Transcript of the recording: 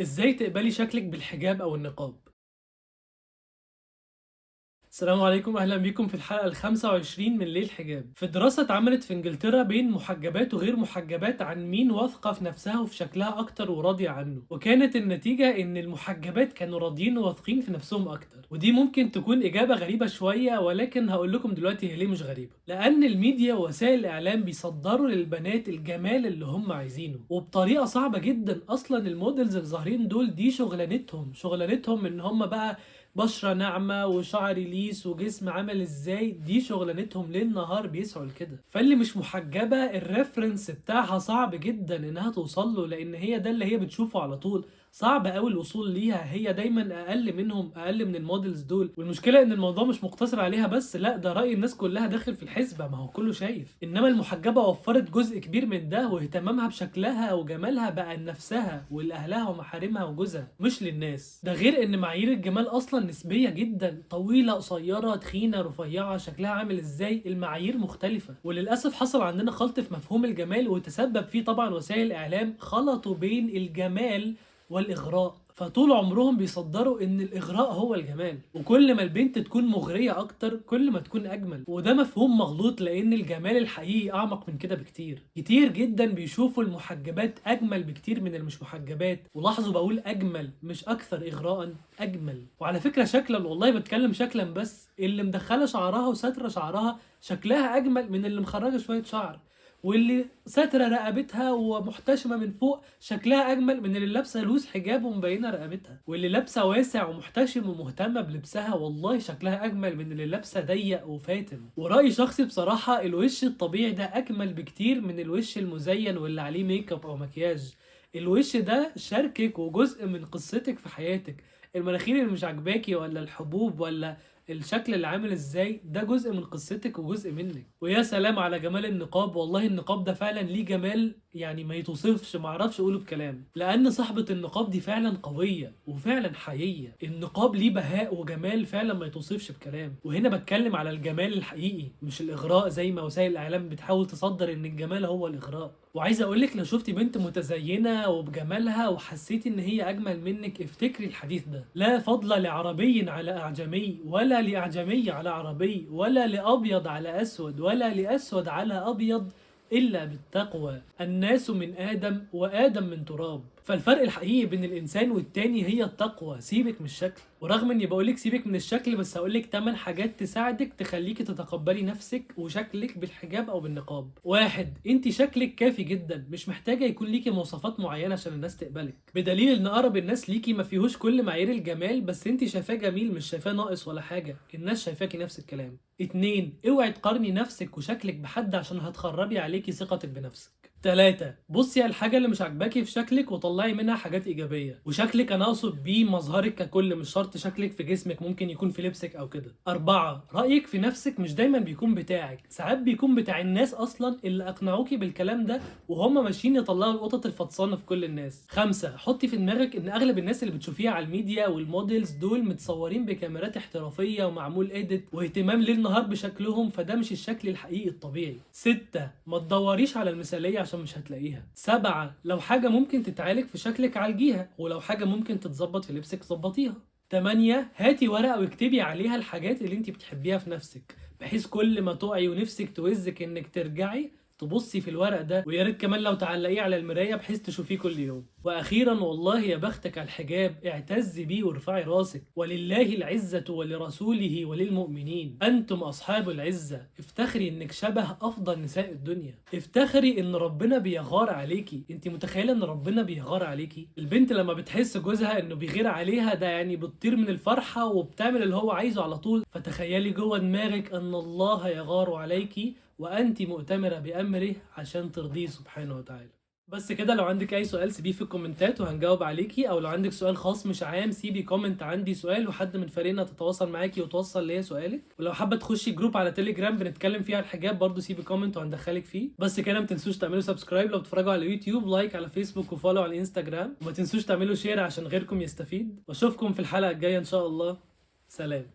ازاي تقبلي شكلك بالحجاب او النقاب؟ السلام عليكم، اهلا بيكم في الحلقه ال25 من ليه الحجاب. في دراسه اتعملت في انجلترا بين محجبات وغير محجبات عن مين واثقه في نفسها وفي شكلها اكتر وراضيه عنه، وكانت النتيجه ان المحجبات كانوا راضيين وواثقين في نفسهم اكتر. ودي ممكن تكون اجابه غريبه شويه، ولكن هقول لكم دلوقتي هي ليه مش غريبه. لان الميديا ووسائل الاعلام بيصدروا للبنات الجمال اللي هم عايزينه وبطريقه صعبه جدا. اصلا المودلز اللي ظاهرين دول دي شغلانتهم ان هم بقى بشرة ناعمة وشعر ليس وجسم عامل ازاي. دي شغلانتهم ليل نهار بيسعوا لكده. فاللي مش محجبة الريفرنس بتاعها صعب جدا انها توصل له، لان هي ده اللي هي بتشوفه على طول. صعب قوي الوصول ليها، هي دايما اقل منهم، اقل من المودلز دول. والمشكله ان الموضوع مش مقتصر عليها بس، لا ده راي الناس كلها داخل في الحسبه، ما هو كله شايف. انما المحجبه وفرت جزء كبير من ده، واهتمامها بشكلها وجمالها بقى لنفسها ولاهلها ومحارمها وجوزها، مش للناس. ده غير ان معايير الجمال اصلا نسبيه جدا، طويله قصيره تخينه رفيعه شكلها عامل ازاي، المعايير مختلفه. وللاسف حصل عندنا خلط في مفهوم الجمال، وتسبب فيه طبعا وسائل الاعلام. خلطوا بين الجمال والإغراء، فطول عمرهم بيصدروا ان الاغراء هو الجمال، وكل ما البنت تكون مغرية اكتر كل ما تكون اجمل. وده مفهوم مغلوط، لان الجمال الحقيقي اعمق من كده بكتير. كتير جدا بيشوفوا المحجبات اجمل بكتير من المش محجبات. ولاحظوا بقول اجمل مش اكثر اغراء، اجمل. وعلى فكرة شكلا، والله بتكلم شكلا بس، اللي مدخلة شعرها وساترة شعرها شكلها اجمل من اللي مخرجة شوية شعر. واللي ساتره رقبتها ومحتشمه من فوق شكلها اجمل من اللي لابسه لوز حجاب ومبينه رقبتها. واللي لابسه واسع ومحتشم ومهتمه بلبسها والله شكلها اجمل من اللي لابسه ضيق وفاتن. ورايي شخصي بصراحه، الوش الطبيعي ده اجمل بكتير من الوش المزين واللي عليه ميك اب او مكياج. الوش ده شاركك وجزء من قصتك في حياتك. المناخير اللي مش عاجباكي ولا الحبوب ولا الشكل اللي عامل ازاي، ده جزء من قصتك وجزء منك. ويا سلام على جمال النقاب، والله النقاب ده فعلا ليه جمال يعني ما يتوصفش، ما اعرفش اقوله بكلام. لان صاحبة النقاب دي فعلا قوية وفعلا حقيقية. النقاب ليه بهاء وجمال فعلا ما يتوصفش بكلام. وهنا بتكلم على الجمال الحقيقي مش الاغراء، زي ما وسائل الاعلام بتحاول تصدر ان الجمال هو الاغراء. وعايز اقولك، لو شفتي بنت متزينة وبجمالها وحسيتي ان هي اجمل منك، افتكري الحديث ده: لا فضل لعربي على اعجمي، ولا لاعجمي على عربي، ولا لابيض على اسود، ولا لاسود على ابيض، إلا بالتقوى. الناس من آدم وآدم من تراب. فالفرق الحقيقي بين الإنسان والتاني هي التقوى. سيبك من الشكل. ورغم إني بقولك سيبك من الشكل، بس هقولك 8 حاجات تساعدك تخليكي تتقبلي نفسك وشكلك بالحجاب أو بالنقاب. واحد، أنت شكلك كافي جدا، مش محتاجة يكون ليكي مواصفات معينة عشان الناس تقبلك. بدليل إن أقرب الناس ليكي ما فيهوش كل معايير الجمال، بس أنت شايفاه جميل، مش شايفاه ناقص ولا حاجة. الناس شايفاكي نفس الكلام. اتنين، اوعي تقارني نفسك وشكلك بحد عشان هتخربي عليكي ثقتك بنفسك. تلاتة، بصي على الحاجة اللي مش عاجباكي في شكلك وطلعي منها حاجات إيجابية. وشكلك أنا أقصد بيه مظهرك ككل، مش شرط شكلك في جسمك، ممكن يكون في لبسك أو كده. أربعة، رأيك في نفسك مش دايما بيكون بتاعك، ساعات بيكون بتاع الناس أصلا اللي أقنعوكي بالكلام ده وهم ماشيين يطلعوا القطط الفطسانة في كل الناس. خمسة، حطي في دماغك إن أغلب الناس اللي بتشوفيها على الميديا والموديلز دول متصورين بكاميرات احترافية ومعمول إيديت واهتمام ليل نهار بشكلهم، فده مش الشكل الحقيقي الطبيعي. ستة، ما تدوريش على المثالية عشان مش هتلاقيها. سبعة، لو حاجة ممكن تتعالج في شكلك عالجيها، ولو حاجة ممكن تتظبط في لبسك ظبطيها. تمانية، هاتي ورقة واكتبي عليها الحاجات اللي انت بتحبيها في نفسك، بحيث كل ما تقعي ونفسك توزك انك ترجعي تبصي في الورق ده. ويا ريت كمان لو تعلقيه على المرايه بحيث تشوفيه كل يوم. واخيرا، والله يا بختك على الحجاب، اعتزي بيه وارفعي راسك. ولله العزه ولرسوله وللمؤمنين، انتم اصحاب العزه. افتخري انك شبه افضل نساء الدنيا. افتخري ان ربنا بيغار عليكي. انت متخيله ان ربنا بيغار عليكي؟ البنت لما بتحس جوزها انه بيغير عليها، ده يعني بتطير من الفرحه وبتعمل اللي هو عايزه على طول. فتخيلي جوه دماغك ان الله يغار عليكي وانت مؤتمرة بامره عشان ترضيه سبحانه وتعالى. بس كده. لو عندك اي سؤال سيبيه في الكومنتات وهنجاوب عليكي، او لو عندك سؤال خاص مش عام سيبي كومنت عندي سؤال وحد من فريقنا تتواصل معاكي وتوصل ليا سؤالك. ولو حابه تخشي جروب على تليجرام بنتكلم فيه على الحجاب برضو سيبي كومنت وهندخلك فيه. بس كده، ما تنسوش تعملوا سبسكرايب لو بتتفرجوا على يوتيوب، لايك على فيسبوك وفولو على الانستجرام، وما تنسوش تعملوا شير عشان غيركم يستفيد. واشوفكم في الحلقه الجايه ان شاء الله. سلام.